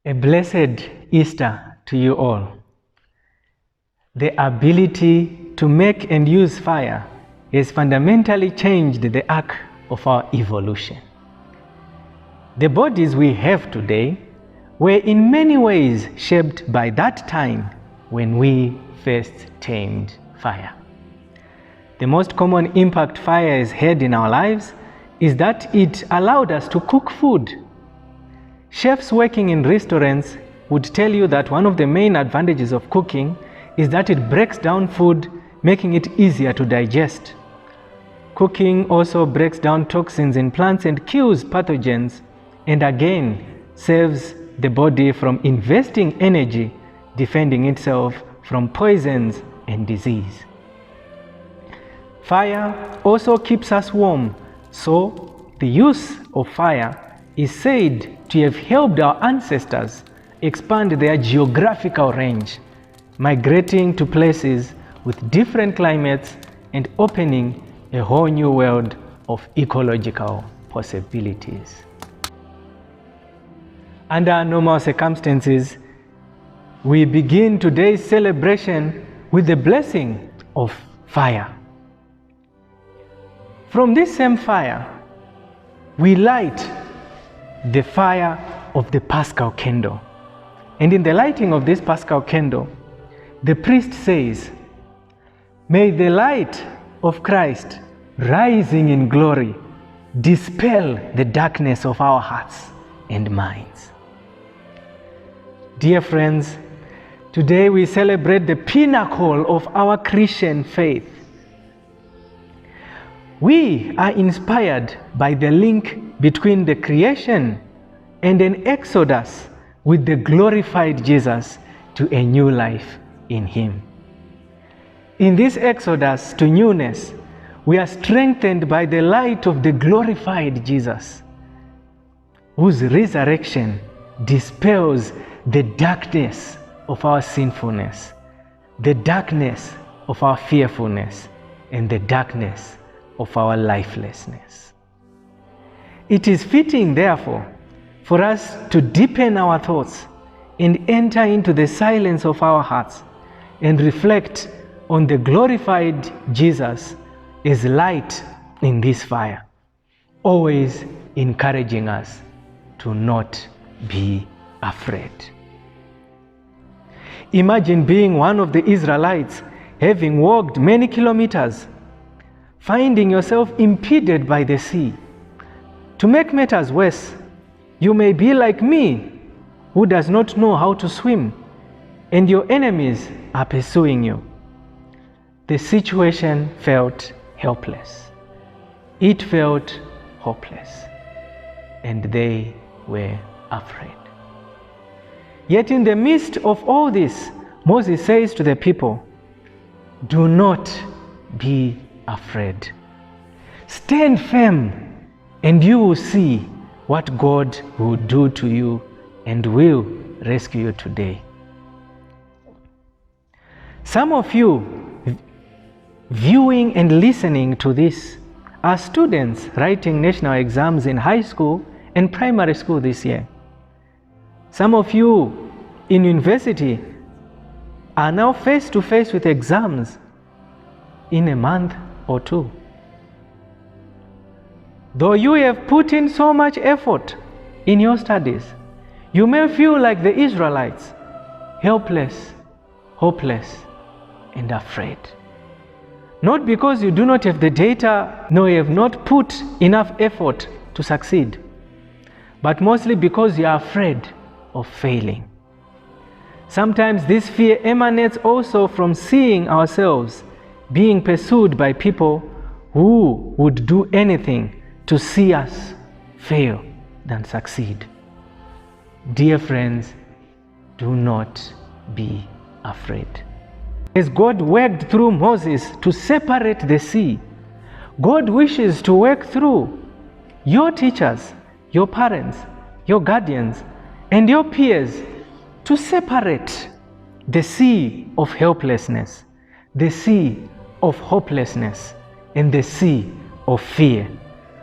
A blessed Easter to you all. The ability to make and use fire has fundamentally changed the arc of our evolution. The bodies we have today were in many ways shaped by that time when we first tamed fire. The most common impact fire has had in our lives is that it allowed us to cook food. Chefs working in restaurants would tell you that one of the main advantages of cooking is that it breaks down food, making it easier to digest. Cooking also breaks down toxins in plants and kills pathogens, and again saves the body from investing energy defending itself from poisons and disease. Fire also keeps us warm, so the use of fire is said to have helped our ancestors expand their geographical range, migrating to places with different climates and opening a whole new world of ecological possibilities. Under normal circumstances, we begin today's celebration with the blessing of fire. From this same fire, we light the fire of the Paschal candle. And in the lighting of this Paschal candle, the priest says, "May the light of Christ rising in glory dispel the darkness of our hearts and minds." Dear friends, today we celebrate the pinnacle of our Christian faith. We are inspired by the link between the creation and an exodus with the glorified Jesus to a new life in Him. In this exodus to newness, we are strengthened by the light of the glorified Jesus, whose resurrection dispels the darkness of our sinfulness, the darkness of our fearfulness, and the darkness of our lifelessness. It is fitting, therefore, for us to deepen our thoughts and enter into the silence of our hearts and reflect on the glorified Jesus as light in this fire, always encouraging us to not be afraid. Imagine being one of the Israelites, having walked many kilometers, finding yourself impeded by the sea. To make matters worse, you may be like me, who does not know how to swim, and your enemies are pursuing you. The situation felt helpless. It felt hopeless, and they were afraid. Yet in the midst of all this, Moses says to the people, "Do not be afraid. Stand firm, and you will see what God will do to you and will rescue you today." Some of you viewing and listening to this are students writing national exams in high school and primary school this year. Some of you in university are now face to face with exams in a month or two. Though you have put in so much effort in your studies, you may feel like the Israelites, helpless, hopeless, and afraid. Not because you do not have the data, nor you have not put enough effort to succeed, but mostly because you are afraid of failing. Sometimes this fear emanates also from seeing ourselves being pursued by people who would do anything to see us fail than succeed. Dear friends, do not be afraid. As God worked through Moses to separate the sea, God wishes to work through your teachers, your parents, your guardians, and your peers to separate the sea of helplessness, the sea of hopelessness, and the sea of fear,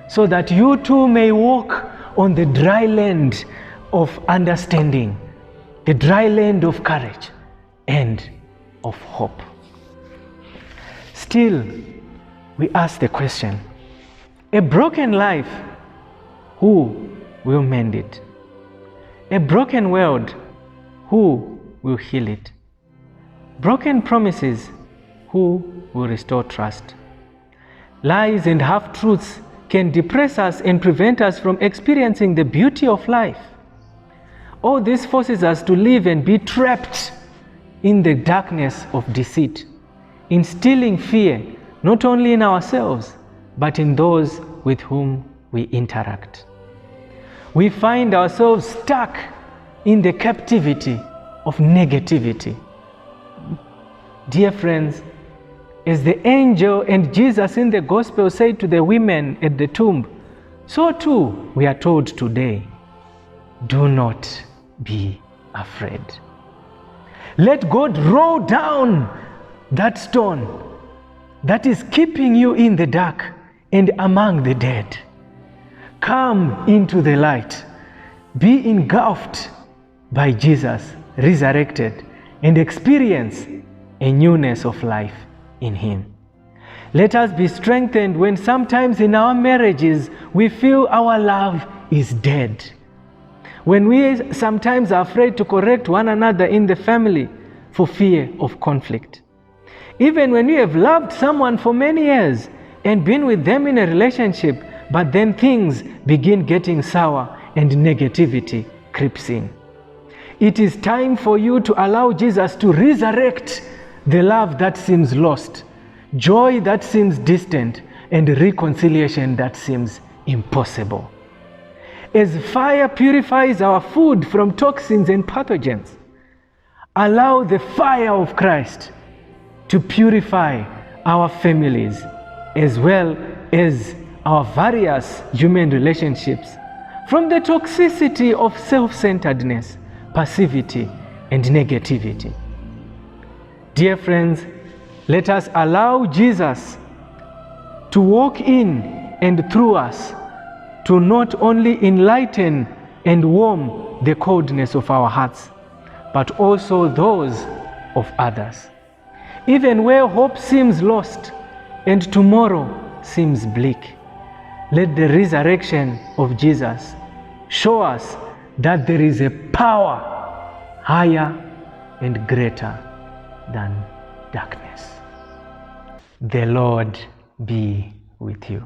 so that you too may walk on the dry land of understanding the dry land of courage and of hope. Still, we ask the question, a broken life, who will mend it? A broken world, who will heal it? Broken promises, who will restore trust? Lies and half-truths can depress us and prevent us from experiencing the beauty of life. All this forces us to live and be trapped in the darkness of deceit, instilling fear not only in ourselves, but in those with whom we interact. We find ourselves stuck in the captivity of negativity. Dear friends, as the angel and Jesus in the gospel said to the women at the tomb, so too we are told today, do not be afraid. Let God roll down that stone that is keeping you in the dark and among the dead. Come into the light. Be engulfed by Jesus, resurrected, and experience a newness of life in Him. Let us be strengthened when sometimes in our marriages we feel our love is dead. When we sometimes are afraid to correct one another in the family for fear of conflict. Even when we have loved someone for many years and been with them in a relationship, but then things begin getting sour and negativity creeps in. It is time for you to allow Jesus to resurrect the love that seems lost, joy that seems distant, and reconciliation that seems impossible. As fire purifies our food from toxins and pathogens, allow the fire of Christ to purify our families as well as our various human relationships from the toxicity of self-centeredness, passivity, and negativity. Dear friends, let us allow Jesus to walk in and through us to not only enlighten and warm the coldness of our hearts, but also those of others. Even where hope seems lost and tomorrow seems bleak, let the resurrection of Jesus show us that there is a power higher and greater than darkness. The Lord be with you.